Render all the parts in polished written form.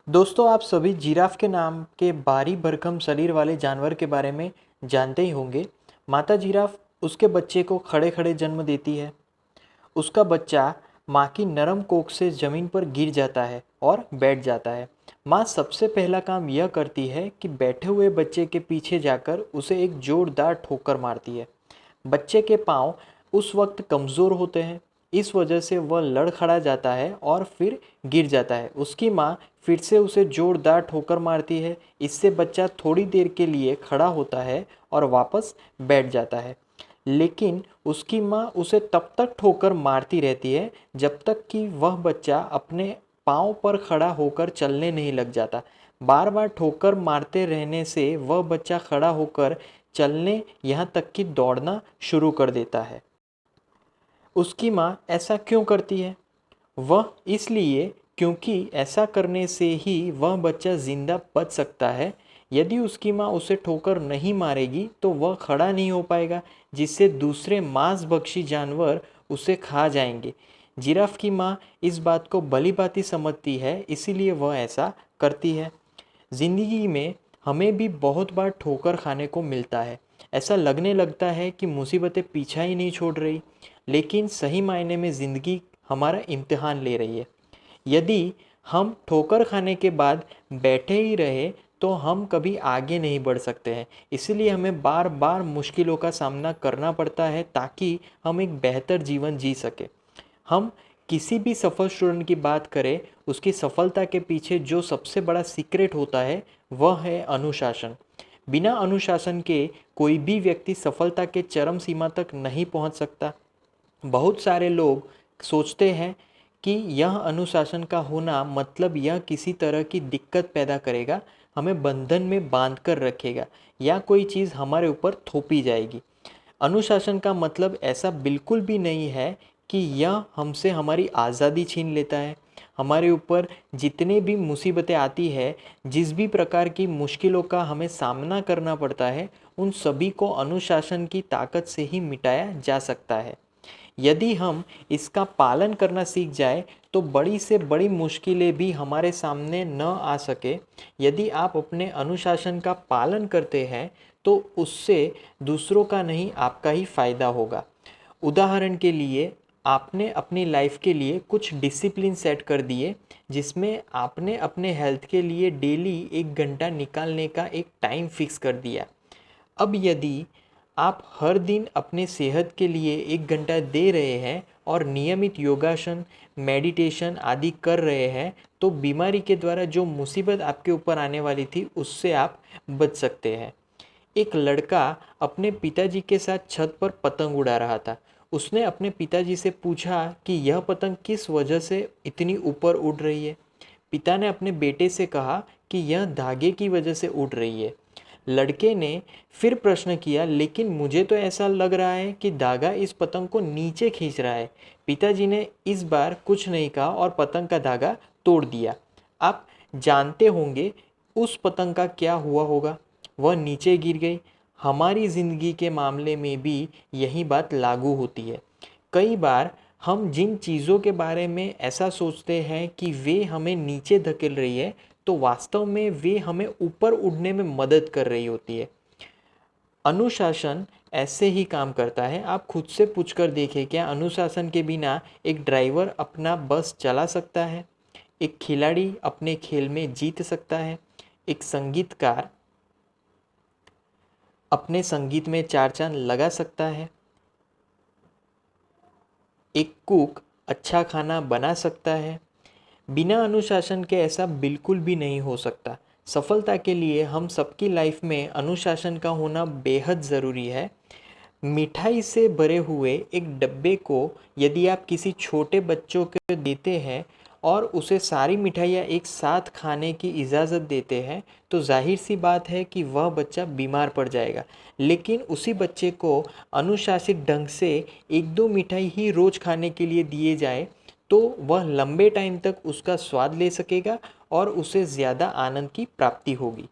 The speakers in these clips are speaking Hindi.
दोस्तों, आप सभी जिराफ के नाम के भारी भरकम शरीर वाले जानवर के बारे में जानते ही होंगे। माता जिराफ उसके बच्चे को खड़े खड़े जन्म देती है। उसका बच्चा माँ की नरम कोख से ज़मीन पर गिर जाता है और बैठ जाता है। माँ सबसे पहला काम यह करती है कि बैठे हुए बच्चे के पीछे जाकर उसे एक जोरदार ठोकर मारती है। बच्चे के पाँव उस वक्त कमज़ोर होते हैं, इस वजह से वह लड़खड़ा जाता है और फिर गिर जाता है। उसकी माँ फिर से उसे जोरदार ठोकर मारती है। इससे बच्चा थोड़ी देर के लिए खड़ा होता है और वापस बैठ जाता है। लेकिन उसकी माँ उसे तब तक ठोकर मारती रहती है जब तक कि वह बच्चा अपने पाँव पर खड़ा होकर चलने नहीं लग जाता। बार बार ठोकर मारते रहने से वह बच्चा खड़ा होकर चलने यहाँ तक कि दौड़ना शुरू कर देता है। उसकी माँ ऐसा क्यों करती है? वह इसलिए क्योंकि ऐसा करने से ही वह बच्चा जिंदा बच सकता है। यदि उसकी माँ उसे ठोकर नहीं मारेगी तो वह खड़ा नहीं हो पाएगा, जिससे दूसरे मांसभक्षी जानवर उसे खा जाएंगे। जिराफ की माँ इस बात को भली भांति समझती है, इसीलिए वह ऐसा करती है। ज़िंदगी में हमें भी बहुत बार ठोकर खाने को मिलता है। ऐसा लगने लगता है कि मुसीबतें पीछा ही नहीं छोड़ रही, लेकिन सही मायने में ज़िंदगी हमारा इम्तिहान ले रही है। यदि हम ठोकर खाने के बाद बैठे ही रहे तो हम कभी आगे नहीं बढ़ सकते हैं। इसलिए हमें बार बार मुश्किलों का सामना करना पड़ता है ताकि हम एक बेहतर जीवन जी सके। हम किसी भी सफल स्टूडेंट की बात करें, उसकी सफलता के पीछे जो सबसे बड़ा सीक्रेट होता है वह है अनुशासन। बिना अनुशासन के कोई भी व्यक्ति सफलता के चरम सीमा तक नहीं पहुंच सकता। बहुत सारे लोग सोचते हैं कि यह अनुशासन का होना मतलब यह किसी तरह की दिक्कत पैदा करेगा, हमें बंधन में बांध कर रखेगा या कोई चीज़ हमारे ऊपर थोपी जाएगी। अनुशासन का मतलब ऐसा बिल्कुल भी नहीं है कि यह हमसे हमारी आज़ादी छीन लेता है। हमारे ऊपर जितने भी मुसीबतें आती है, जिस भी प्रकार की मुश्किलों का हमें सामना करना पड़ता है, उन सभी को अनुशासन की ताकत से ही मिटाया जा सकता है। यदि हम इसका पालन करना सीख जाए तो बड़ी से बड़ी मुश्किलें भी हमारे सामने न आ सके। यदि आप अपने अनुशासन का पालन करते हैं तो उससे दूसरों का नहीं, आपका ही फायदा होगा। उदाहरण के लिए, आपने अपनी लाइफ के लिए कुछ डिसिप्लिन सेट कर दिए, जिसमें आपने अपने हेल्थ के लिए डेली 1 घंटा निकालने का एक टाइम फिक्स कर दिया। अब यदि आप हर दिन अपने सेहत के लिए 1 घंटा दे रहे हैं और नियमित योगासन, मेडिटेशन आदि कर रहे हैं, तो बीमारी के द्वारा जो मुसीबत आपके ऊपर आने वाली थी उससे आप बच सकते हैं। एक लड़का अपने पिताजी के साथ छत पर पतंग उड़ा रहा था। उसने अपने पिताजी से पूछा कि यह पतंग किस वजह से इतनी ऊपर उड़ रही है। पिता ने अपने बेटे से कहा कि यह धागे की वजह से उड़ रही है। लड़के ने फिर प्रश्न किया, लेकिन मुझे तो ऐसा लग रहा है कि धागा इस पतंग को नीचे खींच रहा है। पिताजी ने इस बार कुछ नहीं कहा और पतंग का धागा तोड़ दिया। आप जानते होंगे उस पतंग का क्या हुआ होगा? वह नीचे गिर गई। हमारी ज़िंदगी के मामले में भी यही बात लागू होती है। कई बार हम जिन चीज़ों के बारे में ऐसा सोचते हैं कि वे हमें नीचे धकेल रही है, तो वास्तव में वे हमें ऊपर उड़ने में मदद कर रही होती है। अनुशासन ऐसे ही काम करता है। आप खुद से पूछकर देखें, क्या अनुशासन के बिना एक ड्राइवर अपना बस चला सकता है? एक खिलाड़ी अपने खेल में जीत सकता है? एक संगीतकार अपने संगीत में चार चांद लगा सकता है? एक कुक अच्छा खाना बना सकता है? बिना अनुशासन के ऐसा बिल्कुल भी नहीं हो सकता। सफलता के लिए हम सबकी लाइफ में अनुशासन का होना बेहद ज़रूरी है। मिठाई से भरे हुए एक डब्बे को यदि आप किसी छोटे बच्चों को देते हैं और उसे सारी मिठाइयाँ एक साथ खाने की इजाज़त देते हैं, तो जाहिर सी बात है कि वह बच्चा बीमार पड़ जाएगा। लेकिन उसी बच्चे को अनुशासित ढंग से एक दो मिठाई ही रोज़ खाने के लिए दिए जाए, तो वह लंबे टाइम तक उसका स्वाद ले सकेगा और उसे ज़्यादा आनंद की प्राप्ति होगी।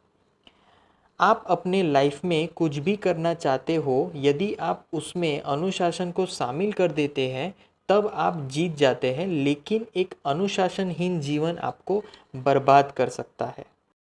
आप अपने लाइफ में कुछ भी करना चाहते हो, यदि आप उसमें अनुशासन को शामिल कर देते हैं, तब आप जीत जाते हैं, लेकिन एक अनुशासनहीन जीवन आपको बर्बाद कर सकता है।